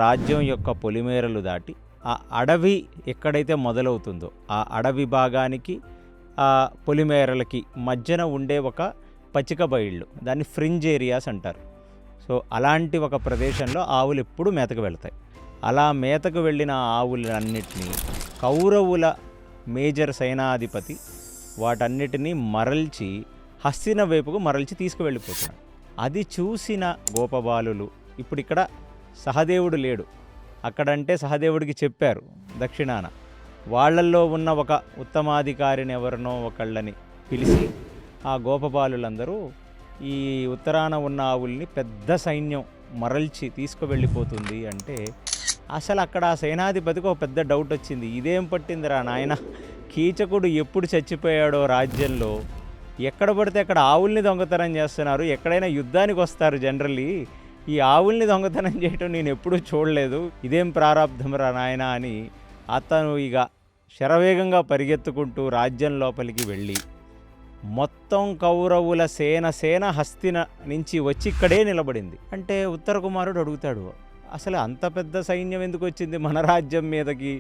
రాజ్యం యొక్క పొలిమేరలు దాటి ఆ అడవి ఎక్కడైతే మొదలవుతుందో ఆ అడవి భాగానికి ఆ పొలిమేరలకి మధ్యన ఉండే ఒక పచ్చిక బయళ్ళు, దాన్ని ఫ్రింజ్ ఏరియాస్ అంటారు. సో అలాంటి ఒక ప్రదేశంలో ఆవులు ఎప్పుడు మేతకు వెళ్తాయి. అలా మేతకు వెళ్ళిన ఆవులన్నిటినీ కౌరవుల మేజర్ సేనాధిపతి వాటన్నిటినీ మరల్చి హస్తిన వైపుకు మరల్చి తీసుకువెళ్ళిపోతున్నాడు. అది చూసిన గోపబాలులు, ఇప్పుడు ఇక్కడ సహదేవుడు లేడు, అక్కడంటే సహదేవుడికి చెప్పారు దక్షిణాన, వాళ్ళల్లో ఉన్న ఒక ఉత్తమాధికారిని ఎవరినో ఒకళ్ళని పిలిచి ఆ గోపబాలులందరూ ఈ ఉత్తరాన ఉన్న ఆవుల్ని పెద్ద సైన్యం మరల్చి తీసుకువెళ్ళిపోతుంది అంటే అసలు అక్కడ ఆ సేనాధిపతికి ఒక పెద్ద డౌట్ వచ్చింది. ఇదేం పట్టిందిరా నాయన, కీచకుడు ఎప్పుడు చచ్చిపోయాడో రాజ్యంలో ఎక్కడ పడితే అక్కడ ఆవుల్ని దొంగతనం చేస్తున్నారు, ఎక్కడైనా యుద్ధానికి వస్తారు జనరల్లీ, ఈ ఆవుల్ని దొంగతనం చేయటం నేను ఎప్పుడూ చూడలేదు, ఇదేం ప్రారాబ్ధం రా నాయన అని అతను ఇక శరవేగంగా పరిగెత్తుకుంటూ రాజ్యం లోపలికి వెళ్ళి మొత్తం కౌరవుల సేన హస్తిన నుంచి వచ్చి ఇక్కడే నిలబడింది. అంటే ఉత్తర కుమారుడు అడుగుతాడు, అసలు అంత పెద్ద సైన్యం ఎందుకు వచ్చింది మన రాజ్యం మీదకి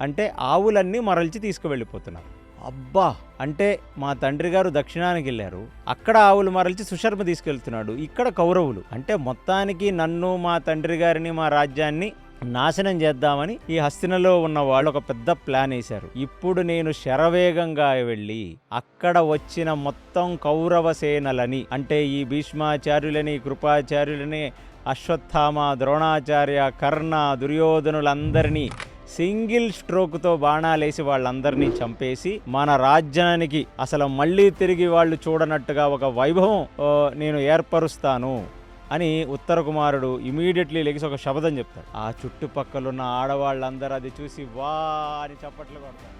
అంటే ఆవులన్నీ మరల్చి తీసుకువెళ్ళిపోతున్నారు. అబ్బా, అంటే మా తండ్రి గారు దక్షిణానికి వెళ్ళారు, అక్కడ ఆవులు మరల్చి సుశర్మ తీసుకెళ్తున్నాడు, ఇక్కడ కౌరవులు, అంటే మొత్తానికి నన్ను, మా తండ్రి గారిని, మా రాజ్యాన్ని నాశనం చేద్దామని ఈ హస్తినలో ఉన్న వాళ్ళు ఒక పెద్ద ప్లాన్ వేశారు. ఇప్పుడు నేను శరవేగంగా వెళ్ళి అక్కడ వచ్చిన మొత్తం కౌరవ సేనలని, అంటే ఈ భీష్మాచార్యులని, కృపాచార్యులని, అశ్వత్థామ, ద్రోణాచార్య, కర్ణ, దుర్యోధనులందరినీ సింగిల్ స్ట్రోక్తో బాణాలేసి వాళ్ళందరినీ చంపేసి మన రాజ్యానికి అసలు మళ్ళీ తిరిగి వాళ్ళు చూడనట్టుగా ఒక వైభవం నేను ఏర్పరుస్తాను అని ఉత్తర కుమారుడు ఇమీడియట్లీ లెగిసి ఒక శబ్దం చెప్తాడు. ఆ చుట్టుపక్కలున్న ఆడవాళ్ళందరూ అది చూసి వా అని చప్పట్లు కొడతారు.